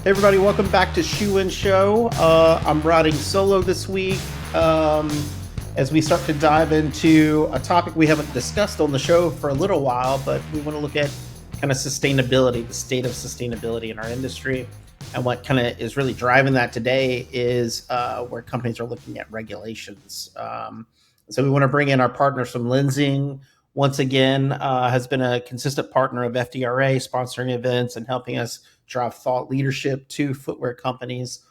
Hey everybody, welcome back to Shoe and Show. I'm riding solo this week as we start to dive into a topic we haven't discussed on the show for a little while, but we want to look at kind of sustainability, the state of sustainability in our industry. And what kind of is really driving that today is where companies are looking at regulations. So we want to bring in our partners from Lenzing. Once again, has been a consistent partner of FDRA, sponsoring events and helping us drive thought leadership to footwear companies,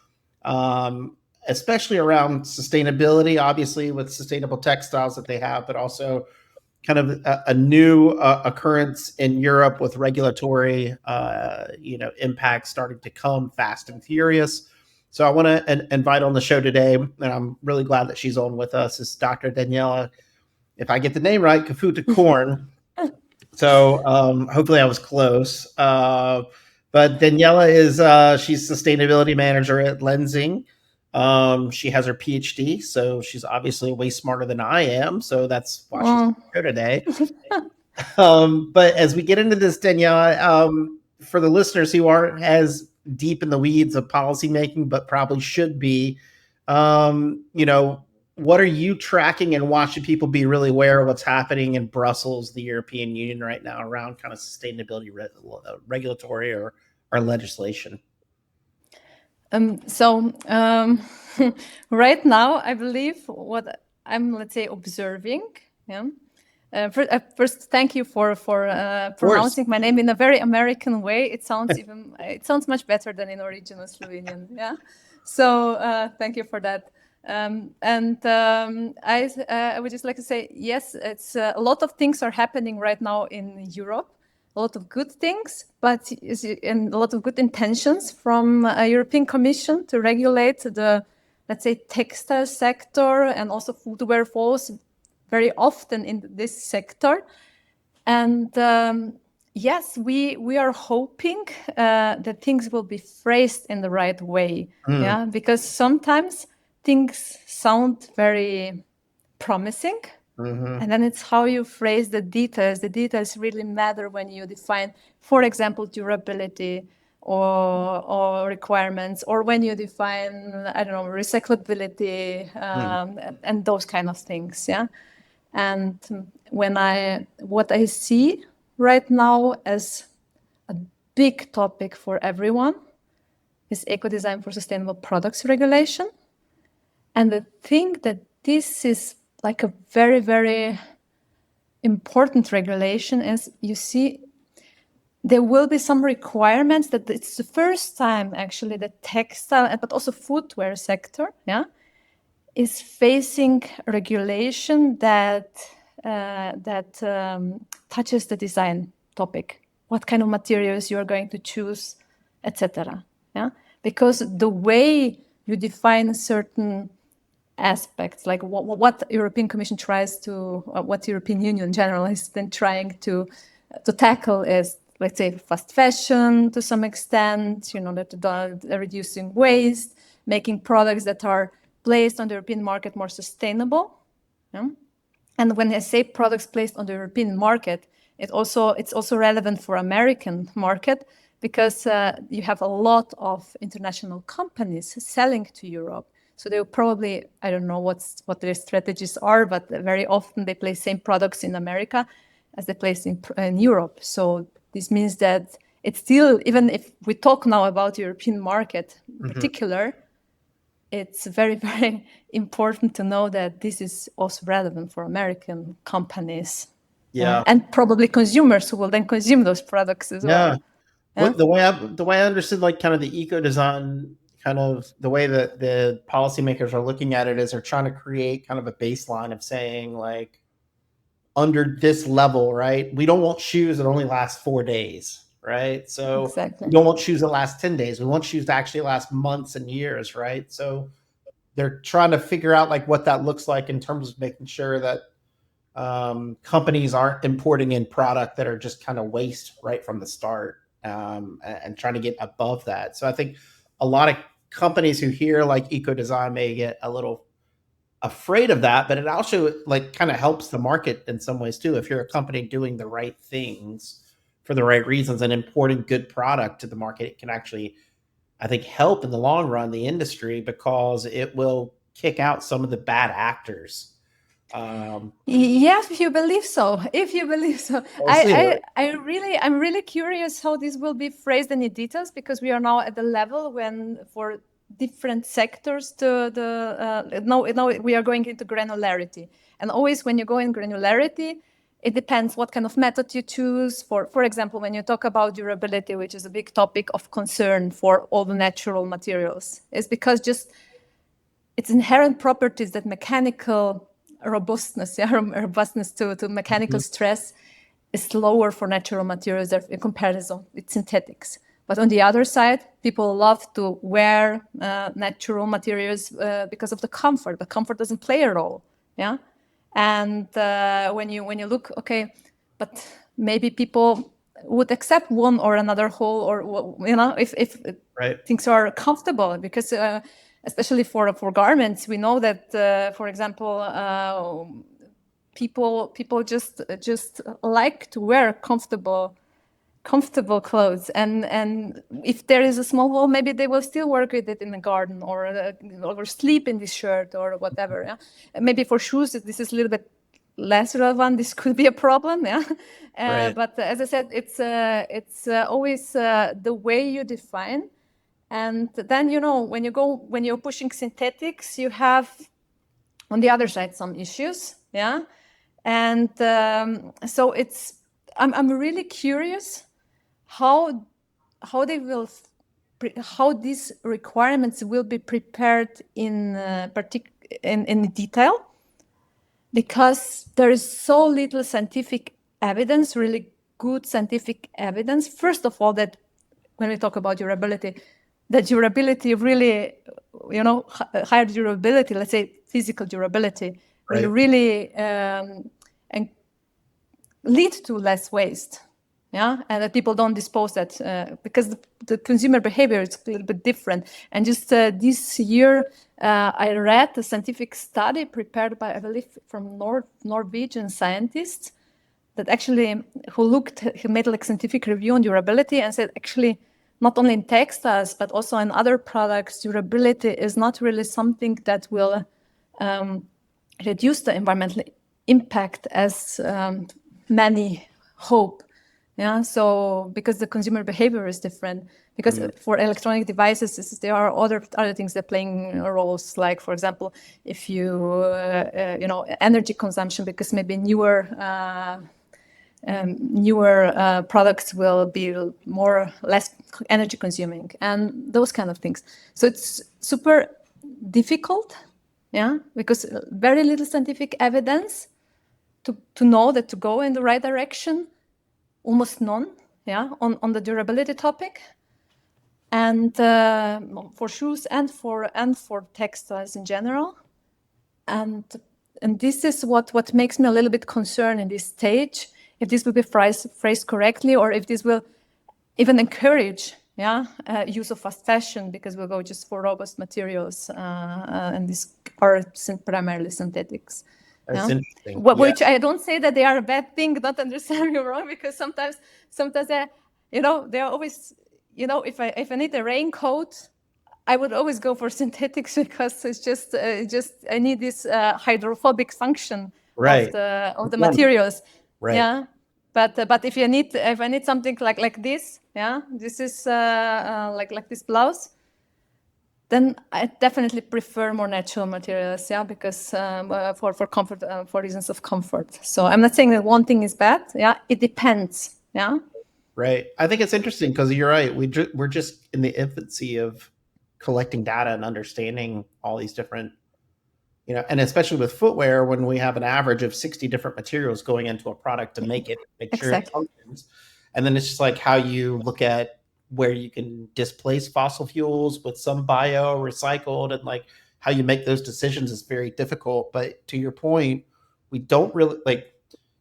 especially around sustainability, obviously with sustainable textiles that they have, but also kind of a new occurrence in Europe with regulatory, impact starting to come fast and furious. So I want to invite on the show today, and I'm really glad that she's on with us, is Dr. Danijela, if I get the name right, Cafuta Korn. So hopefully I was close. But Danijela is she's sustainability manager at Lenzing. She has her PhD, so she's obviously way smarter than I am. So that's why she's here today. But as we get into this, Danijela, for the listeners who aren't as deep in the weeds of policymaking, but probably should be, what are you tracking and watching people be really aware of what's happening in Brussels, the European Union right now around kind of sustainability regulatory or legislation? Right now, I believe what I'm, let's say, observing. Yeah. First, thank you for pronouncing my name in a very American way. It sounds much better than in original Slovenian. Yeah. So thank you for that. I would just like to say, yes, it's a lot of things are happening right now in Europe. A lot of good things, and a lot of good intentions from European Commission to regulate the, let's say, textile sector, and also footwear falls very often in this sector. And yes, we are hoping that things will be phrased in the right way. Yeah, because sometimes things sound very promising. Mm-hmm. And then it's how you phrase the details. The details really matter when you define, for example, durability or requirements, or when you define, I don't know, recyclability and those kind of things. Yeah. And what I see right now as a big topic for everyone is eco-design for sustainable products regulation. And the thing that this is like a very, very important regulation is, you see, there will be some requirements that it's the first time actually the textile, but also footwear sector, is facing regulation that touches the design topic. What kind of materials you are going to choose, etc. Yeah, because the way you define certain aspects, like what European Commission tries to, what the European Union in general is then trying to tackle is, let's say, fast fashion to some extent, that reducing waste, making products that are placed on the European market more sustainable. Yeah? And when I say products placed on the European market, it's also relevant for American market, because you have a lot of international companies selling to Europe. So they'll probably, I don't know what their strategies are, but very often they place same products in America as they place in Europe. So this means that it's still, even if we talk now about the European market in particular, it's very, very important to know that this is also relevant for American companies. Yeah. And probably consumers who will then consume those products as well. Yeah. The way I understood, like, kind of the eco design, kind of the way that the policymakers are looking at it is they're trying to create kind of a baseline of saying, like, under this level, right, we don't want shoes that only last 4 days, right? So exactly. We don't want shoes that last 10 days. We want shoes to actually last months and years, right? So they're trying to figure out, like, what that looks like in terms of making sure that companies aren't importing in product that are just kind of waste right from the start, and trying to get above that. So I think a lot of companies who hear like eco design may get a little afraid of that, but it also, like, kind of helps the market in some ways too. If you're a company doing the right things for the right reasons and importing good product to the market, it can actually I think, help in the long run the industry because it will kick out some of the bad actors. Yeah, if you believe so. If you believe so. We'll see. I'm really curious how this will be phrased in the details, because we are now at the level when for different sectors now we are going into granularity. And always when you go in granularity, it depends what kind of method you choose. For example, when you talk about durability, which is a big topic of concern for all the natural materials, is because just its inherent properties, that mechanical robustness, robustness to mechanical stress, is lower for natural materials in comparison with synthetics. But on the other side, people love to wear natural materials because of the comfort. But comfort doesn't play a role, yeah. And when you look, okay, but maybe people would accept one or another hole, or if Right. things are comfortable, because especially for garments, we know that for example people just like to wear comfortable clothes, and if there is a small hole, maybe they will still work with it in the garden, or sleep in this shirt or whatever. Yeah, and maybe for shoes this is a little bit less relevant. This could be a problem. Yeah, Right. but as I said, it's always the way you define. And then when you're pushing synthetics, you have on the other side some issues. Yeah, and so I'm really curious how these requirements will be prepared in detail, because there is so little scientific evidence, really good scientific evidence. First of all, that when we talk about durability, the durability really, higher durability, let's say physical durability, will Right. really and lead to less waste. Yeah, and that people don't dispose that because the consumer behavior is a little bit different. And just this year, I read a scientific study prepared by, I believe, from Norwegian scientists that actually who made like scientific review on durability, and said actually not only in textiles but also in other products, durability is not really something that will reduce the environmental impact as many hope. Yeah, so because the consumer behavior is different, because for electronic devices, there are other things that playing roles, like for example, if you energy consumption, because maybe newer products will be less energy consuming, and those kind of things. So it's super difficult, yeah, because very little scientific evidence to know that to go in the right direction. Almost none, yeah, on the durability topic, and for shoes and for textiles in general, and this is what makes me a little bit concerned in this stage, if this will be phrased correctly, or if this will even encourage, use of fast fashion, because we'll go just for robust materials, and these are primarily synthetics. That's interesting. Which I don't say that they are a bad thing. Don't understand me wrong, because sometimes they're always, if I need a raincoat, I would always go for synthetics, because it's just I need this hydrophobic function Right. of the materials. Right. Yeah. But if I need something like this, yeah, this is like this blouse, then I definitely prefer more natural materials, yeah, because for comfort, for reasons of comfort. So I'm not saying that one thing is bad, yeah, it depends, yeah. Right. I think it's interesting because you're right. We're just in the infancy of collecting data and understanding all these different, and especially with footwear, when we have an average of 60 different materials going into a product to make sure it Exactly. functions. And then it's just like how you look at where you can displace fossil fuels with some bio recycled, and like how you make those decisions is very difficult. But to your point, we don't really like,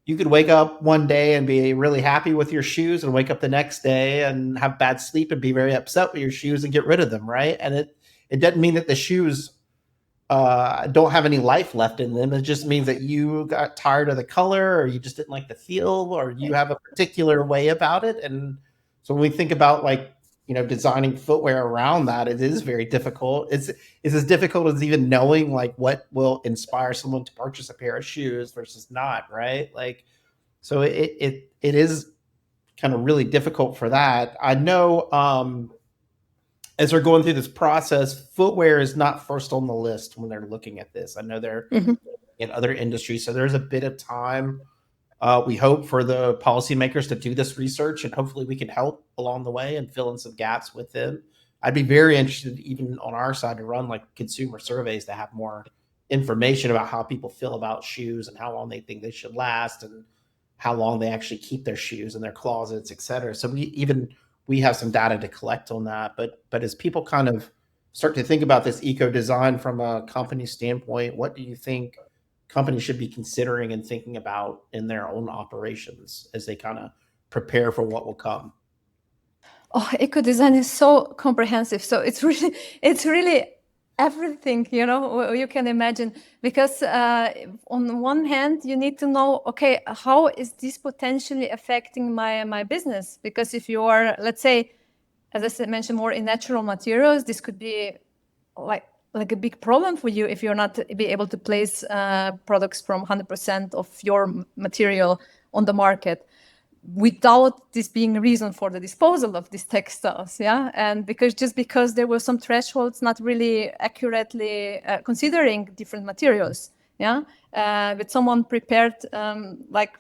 you could wake up one day and be really happy with your shoes, and wake up the next day and have bad sleep and be very upset with your shoes and get rid of them. Right. And it doesn't mean that the shoes don't have any life left in them. It just means that you got tired of the color, or you just didn't like the feel, or you have a particular way about it. And so when we think about like designing footwear around that, it is very difficult. It's as difficult as even knowing like what will inspire someone to purchase a pair of shoes versus not, right? Like, so it is kind of really difficult for that. I know as they're going through this process, footwear is not first on the list when they're looking at this. I know they're in other industries, so there's a bit of time. We hope for the policymakers to do this research, and hopefully we can help along the way and fill in some gaps with them. I'd be very interested, even on our side, to run like consumer surveys to have more information about how people feel about shoes and how long they think they should last and how long they actually keep their shoes in their closets, et cetera. So we have some data to collect on that. But as people kind of start to think about this eco design from a company standpoint, what do you think companies should be considering and thinking about in their own operations as they kind of prepare for what will come? Oh, eco design is so comprehensive. So it's really everything, you can imagine. Because on one hand, you need to know, okay, how is this potentially affecting my business? Because if you are, let's say, as I said, mentioned, more in natural materials, this could be like a big problem for you if you're not be able to place products from 100% of your material on the market without this being a reason for the disposal of these textiles, and because there were some thresholds not really accurately considering different materials, but someone prepared like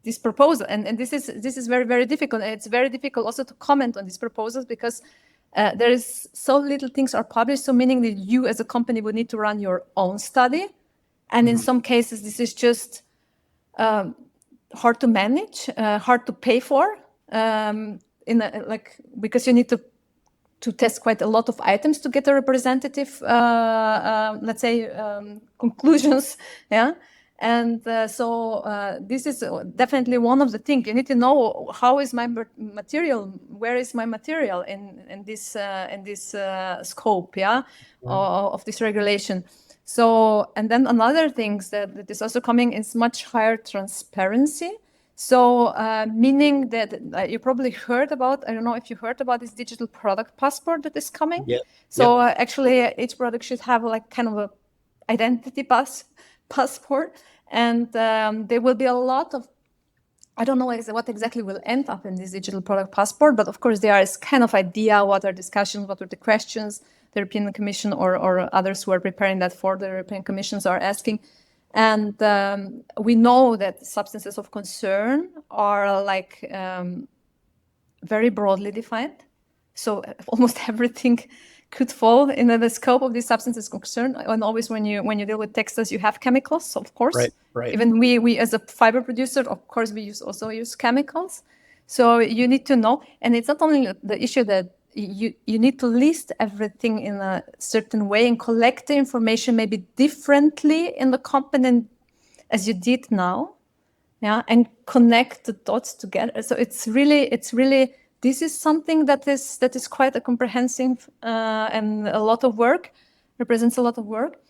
this proposal, and this is very, very difficult. And it's very difficult also to comment on these proposals because there is so little things are published, so meaning that you as a company would need to run your own study, and in some cases this is just hard to manage, hard to pay for, because you need to test quite a lot of items to get a representative, let's say, conclusions, And so this is definitely one of the things. You need to know how is my material, where is my material in this scope, of this regulation. So, and then another thing that is also coming is much higher transparency. So, meaning that you probably heard about, I don't know if you heard about this digital product passport that is coming. Yeah. So actually each product should have like kind of a identity passport, and there will be a lot of, I don't know what exactly will end up in this digital product passport, but of course there is kind of idea what are discussions, what are the questions the European Commission or others who are preparing that for the European Commissions are asking. And we know that substances of concern are like very broadly defined. So almost everything could fall in the scope of these substances concerned. And always when you deal with textiles, you have chemicals, of course. Right. Even we as a fiber producer, of course, we also use chemicals. So you need to know, and it's not only the issue that you need to list everything in a certain way and collect the information maybe differently in the component as you did now, and connect the dots together. So it's really. This is something that is quite a comprehensive and a lot of work, represents a lot of work.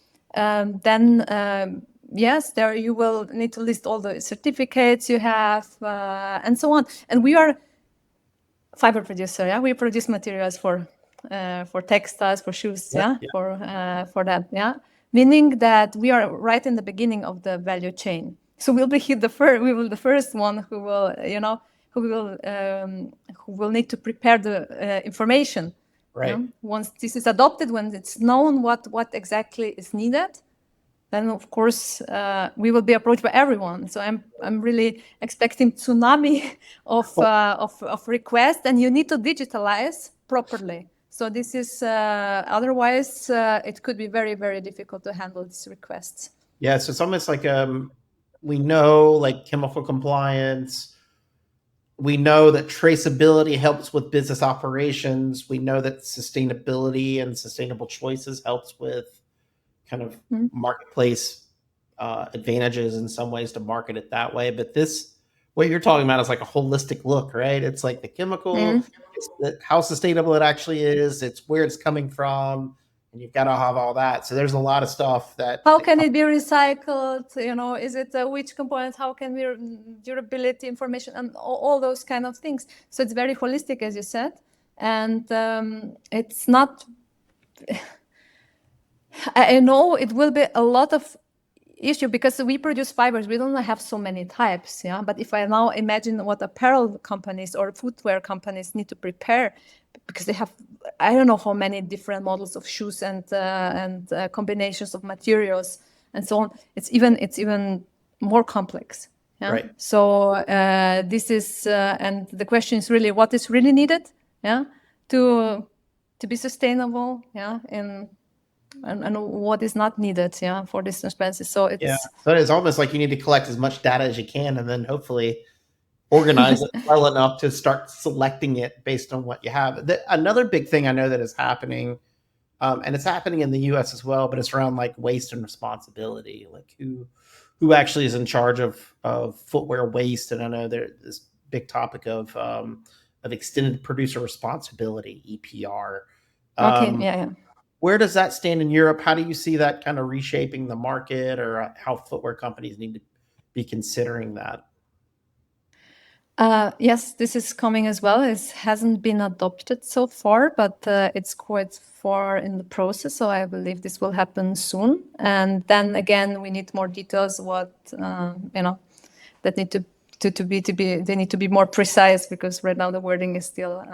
Yes, there you will need to list all the certificates you have and so on. And we are fiber producer, we produce materials for textiles, for shoes, for that, meaning that we are right in the beginning of the value chain. So we'll be the first one who will, who will need to prepare the information. Right. Once this is adopted, when it's known what exactly is needed, then of course we will be approached by everyone. So I'm really expecting tsunami of requests, and you need to digitalize properly. So this is otherwise it could be very, very difficult to handle these requests. Yeah, so it's almost like we know like chemical compliance. We know that traceability helps with business operations. We know that sustainability and sustainable choices helps with kind of marketplace advantages in some ways to market it that way. But what you're talking about is like a holistic look, right? It's like the chemical, it's how sustainable it actually is. It's where it's coming from. And you've got to have all that. So there's a lot of stuff that. How can it be recycled? Is it which components? How can we durability information and all those kind of things? So it's very holistic, as you said. and it's not. I know it will be a lot of issue because we produce fibers. We don't have so many types, yeah. But if I now imagine what apparel companies or footwear companies need to prepare, because they have, I don't know how many different models of shoes and combinations of materials and so on. It's even more complex. Yeah. Right. So this is, and the question is really what is really needed, yeah, to be sustainable, yeah, and what is not needed, yeah, for this transparency. So it's So it's almost like you need to collect as much data as you can, and then hopefully organize it well enough to start selecting it based on what you have. Another big thing I know that is happening, and it's happening in the U.S. as well, but it's around like waste and responsibility, like who actually is in charge of footwear waste. And I know there's this big topic of extended producer responsibility, EPR. okay. Yeah. Where does that stand in Europe? How do you see that kind of reshaping the market, or how footwear companies need to be considering that? Yes, this is coming as well. It hasn't been adopted so far, but it's quite far in the process. So I believe this will happen soon. And then again, we need more details. What that need to be they need to be more precise, because right now the wording is still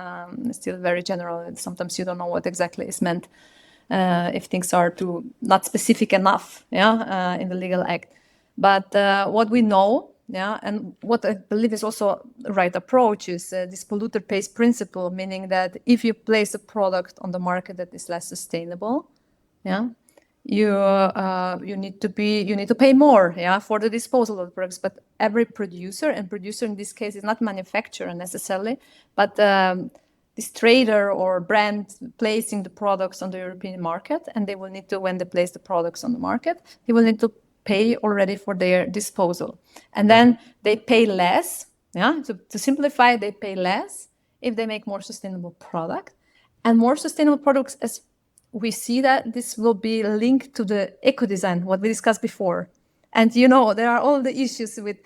very general, and sometimes you don't know what exactly is meant if things are too not specific enough, yeah, in the legal act. But what we know, yeah, and what I believe is also the right approach is this polluter pays principle, meaning that if you place a product on the market that is less sustainable, yeah, you need to pay more, yeah, for the disposal of the products. But every producer, and producer in this case is not manufacturer necessarily, but this trader or brand placing the products on the European market, and they will need to, when they place the products on the market, they will need to pay already for their disposal. And then they pay less, yeah, to simplify, they pay less if they make more sustainable product. And more sustainable products, as we see that this will be linked to the eco-design, what we discussed before. And there are all the issues with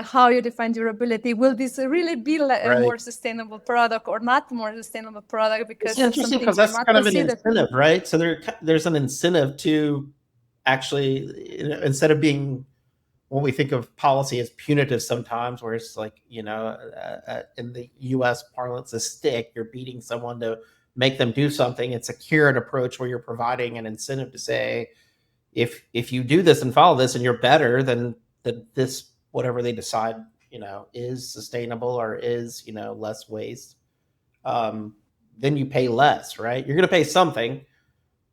how you define durability. Will this really be a more sustainable product or not more sustainable product? Because it's interesting because that's kind of an incentive, right? So there's an incentive to actually, instead of being what we think of policy as punitive sometimes, where it's like, in the U.S. parlance, a stick, you're beating someone to make them do something. It's a carrot approach where you're providing an incentive to say, if you do this and follow this and you're better than this, whatever they decide, is sustainable or is, less waste, then you pay less, right? You're going to pay something,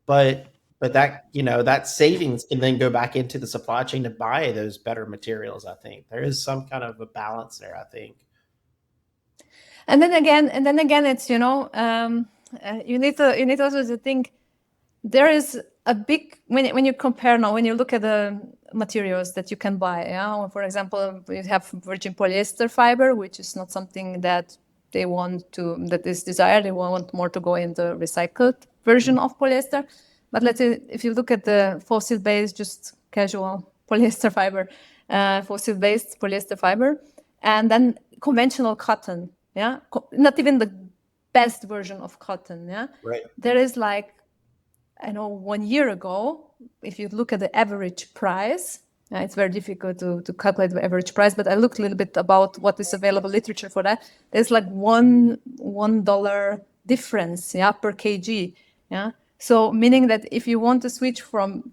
but that, that savings can then go back into the supply chain to buy those better materials. I think there is some kind of a balance there, I think. And then again, it's, you need also to think there is a big, when you compare now, when you look at the materials that you can buy, yeah, for example, we have virgin polyester fiber, which is not something that they want to, that is desired. They want more to go in the recycled version of polyester. But let's say if you look at the fossil-based, just casual polyester fiber, fossil-based polyester fiber, and then conventional cotton, yeah, not even the best version of cotton, yeah. Right. There is like, I know 1 year ago, if you look at the average price, it's very difficult to calculate the average price, but I looked a little bit about what is available literature for that. There's like $1 difference, yeah, per kg, yeah. So meaning that if you want to switch from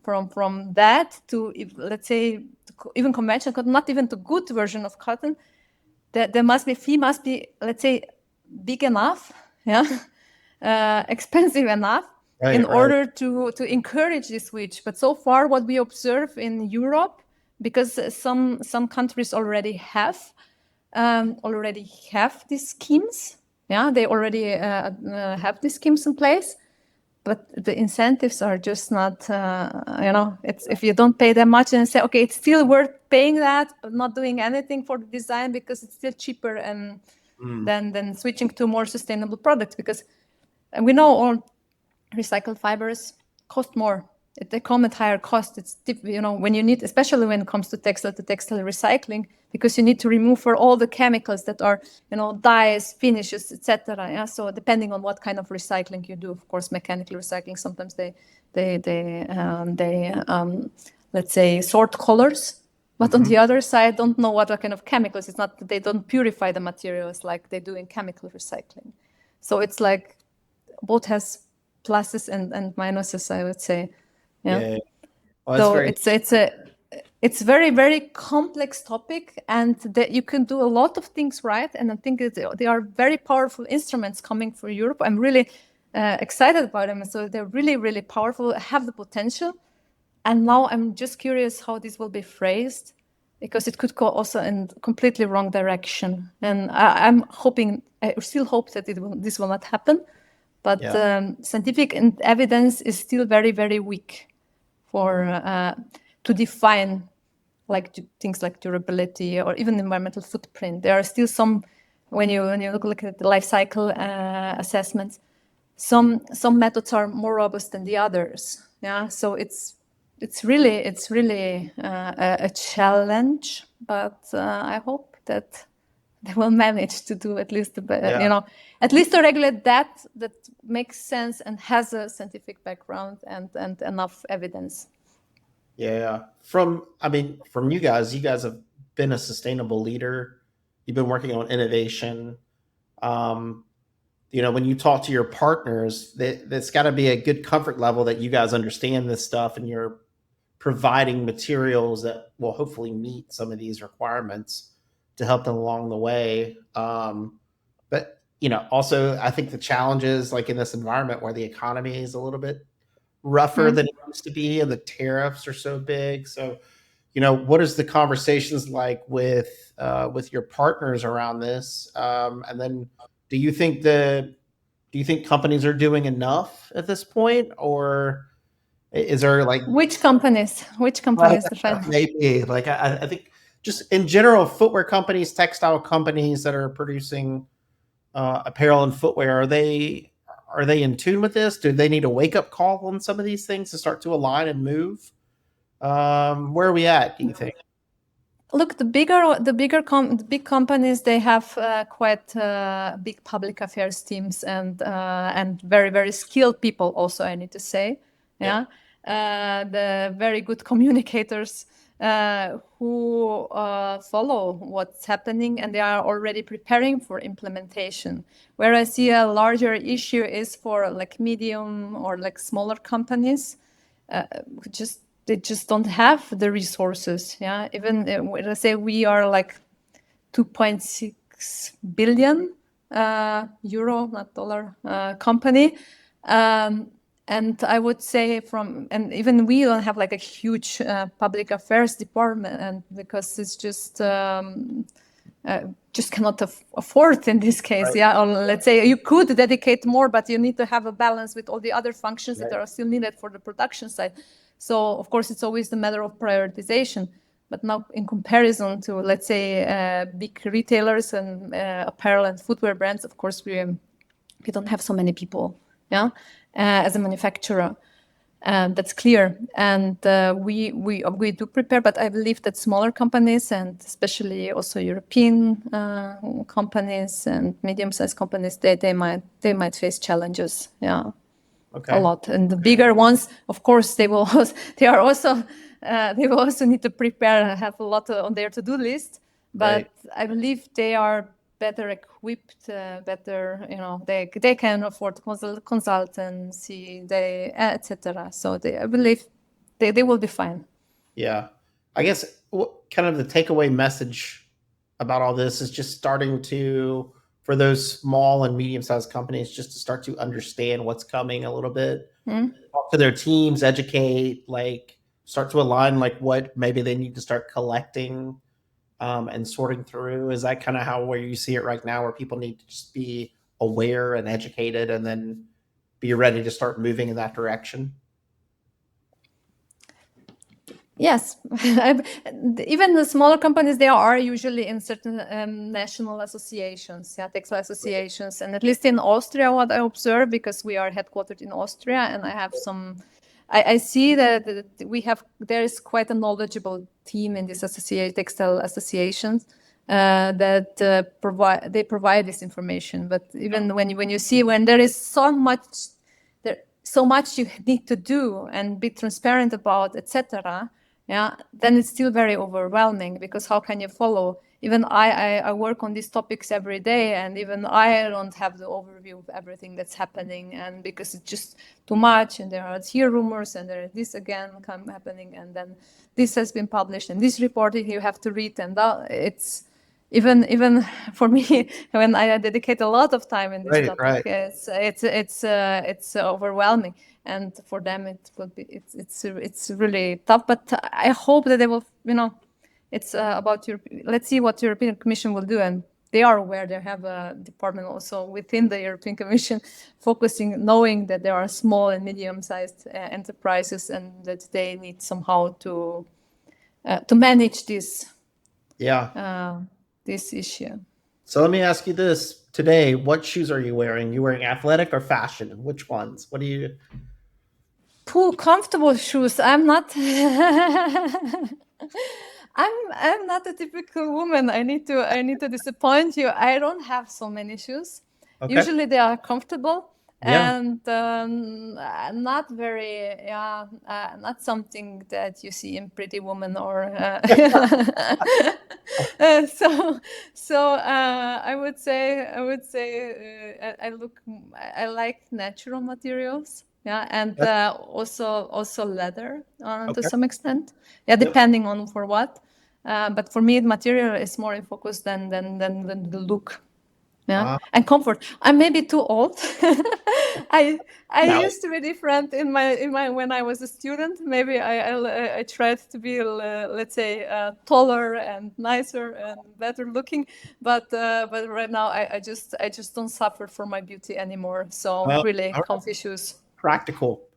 that to, let's say, even conventional cotton, not even to good version of cotton, there must be fee must be, let's say, big enough, yeah, expensive enough. In order to encourage this switch. But so far, what we observe in Europe, because some countries already have these schemes, yeah, they already have these schemes in place, but the incentives are just not, it's, if you don't pay that much and say, okay, it's still worth paying that, but not doing anything for the design because it's still cheaper and than switching to more sustainable products, because we know all recycled fibers cost more, they come at higher cost. It's when you need, especially when it comes to textile recycling, because you need to remove for all the chemicals that are dyes, finishes, etc. Yeah, so depending on what kind of recycling you do, of course, mechanical recycling, sometimes they let's say sort colors, but on the other side, don't know what kind of chemicals. It's not that they don't purify the materials like they do in chemical recycling. So it's like both has pluses and minuses, I would say. Yeah. Well, So it's very, very complex topic, and that you can do a lot of things right. And I think they are very powerful instruments coming for Europe. I'm really excited about them. So they're really, really powerful, have the potential. And now I'm just curious how this will be phrased, because it could go also in completely wrong direction. And I still hope that this will not happen. But scientific evidence is still very, very weak to define things like durability or even environmental footprint. There are still some, when you look at the life cycle assessments, some methods are more robust than the others. Yeah, so it's really a challenge, but I hope that they will manage to do at least at least to regulate that makes sense and has a scientific background and enough evidence. Yeah. From you guys have been a sustainable leader. You've been working on innovation. When you talk to your partners, that's got to be a good comfort level that you guys understand this stuff and you're providing materials that will hopefully meet some of these requirements to help them along the way. But also I think the challenges, like in this environment where the economy is a little bit rougher than it used to be and the tariffs are so big. So, what is the conversations like with your partners around this? And then do you think companies are doing enough at this point, or is there which companies maybe I think just in general, footwear companies, textile companies that are producing apparel and footwear, are they in tune with this? Do they need a wake up call on some of these things to start to align and move? Where are we at, do you think? Look, the big companies, they have quite big public affairs teams and very, very skilled people also, I need to say. The very good communicators who follow what's happening, and they are already preparing for implementation. Where I see a larger issue is for medium or smaller companies, they just don't have the resources. Yeah, even let's say we are 2.6 billion euro, not dollar, company. And I would say and even we don't have a huge public affairs department, and because it's just cannot afford in this case. Right. Yeah, or let's say you could dedicate more, but you need to have a balance with all the other functions that are still needed for the production side. So of course it's always the matter of prioritization. But now in comparison to, let's say, big retailers and apparel and footwear brands, of course we don't have so many people. Yeah. As a manufacturer, that's clear, and we do prepare. But I believe that smaller companies, and especially also European companies and medium-sized companies, they might face challenges. Yeah, a lot. And the bigger ones, of course, they will also need to prepare, have a lot on their to-do list. But I believe they are better equipped, they can afford consultancy, etc. So I believe they will be fine. Yeah, I guess kind of the takeaway message about all this is just starting for those small and medium-sized companies, just to start to understand what's coming a little bit, talk to their teams, educate, start to align what maybe they need to start collecting and sorting through. Is that kind of where you see it right now, where people need to just be aware and educated and then be ready to start moving in that direction? Yes. Even the smaller companies, they are usually in certain national associations, textile associations. And at least in Austria, what I observe, because we are headquartered in Austria, and I have some I see that there is quite a knowledgeable team in these textile associations that provide this information. But even when you see when there is so much you need to do and be transparent about, etc. Yeah, then it's still very overwhelming, because how can you follow? Even I work on these topics every day, and even I don't have the overview of everything that's happening, and because it's just too much, and there are here rumors, and there is this again happening, and then this has been published, and this report you have to read, and it's even for me when I dedicate a lot of time in this topic, it's overwhelming, and for them it will be it's really tough. But I hope that they will, it's about let's see what the European Commission will do, and they are aware. They have a department also within the European Commission focusing, knowing that there are small and medium-sized enterprises, and that they need somehow to manage this. Yeah. This issue. So let me ask you this today: what shoes are you wearing? You wearing athletic or fashion? Which ones? What do you? Comfortable shoes. I'm not. I'm not a typical woman. I need to disappoint you. I don't have so many shoes. Okay. Usually they are comfortable. Yeah. And not very, not something that you see in Pretty Woman or. So I would say I like natural materials. Yeah, and also leather to some extent. Yeah, depending on for what. But for me, material is more in focus than the look. Yeah, and comfort. I'm maybe too old. I used to be different in my when I was a student. Maybe I tried to be let's say taller and nicer and better looking. But right now I just don't suffer for my beauty anymore. So really comfy shoes. Practical.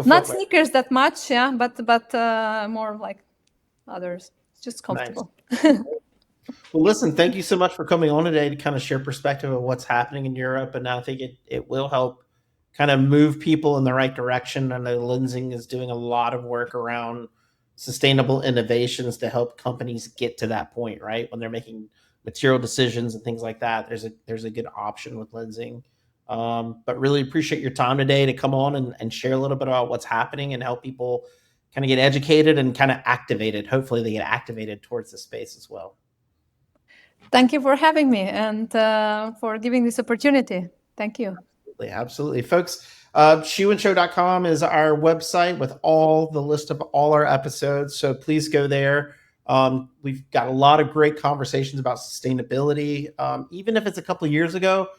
Not sneakers that much, yeah, but more like others. Just comfortable. Nice. Well, listen, thank you so much for coming on today to kind of share perspective of what's happening in Europe. And I think it will help kind of move people in the right direction. I know Lenzing is doing a lot of work around sustainable innovations to help companies get to that point, right? When they're making material decisions and things like that, there's a good option with Lenzing. But really appreciate your time today to come on and share a little bit about what's happening and help people kind of get educated and kind of activated. Hopefully they get activated towards the space as well. Thank you for having me and for giving this opportunity. Thank you. Absolutely. Folks, shoeandshow.com is our website with all the list of all our episodes. So please go there. We've got a lot of great conversations about sustainability. Even if it's a couple of years ago,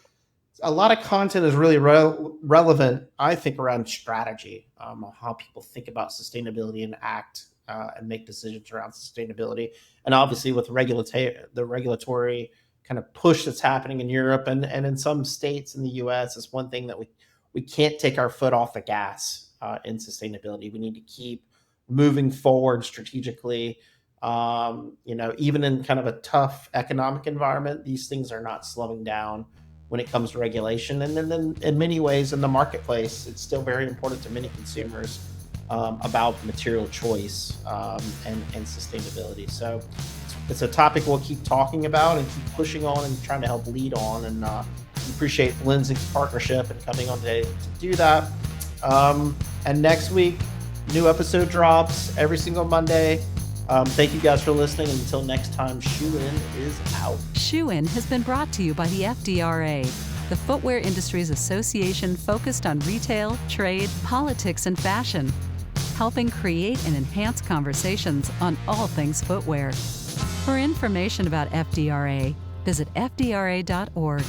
a lot of content is really relevant, I think, around strategy, how people think about sustainability and act and make decisions around sustainability. And obviously with the regulatory kind of push that's happening in Europe and in some states in the US, is one thing that we can't take our foot off the gas in sustainability. We need to keep moving forward strategically. Even in kind of a tough economic environment, these things are not slowing down when it comes to regulation. And then in many ways in the marketplace, it's still very important to many consumers about material choice and sustainability. So it's a topic we'll keep talking about and keep pushing on and trying to help lead on. And appreciate Lenzing's partnership and coming on today to do that. And next week, new episode drops every single Monday. Thank you guys for listening. And until next time, Shoe In is out. Shoe In has been brought to you by the FDRA, the Footwear Industries Association focused on retail, trade, politics, and fashion, helping create and enhance conversations on all things footwear. For information about FDRA, visit fdra.org.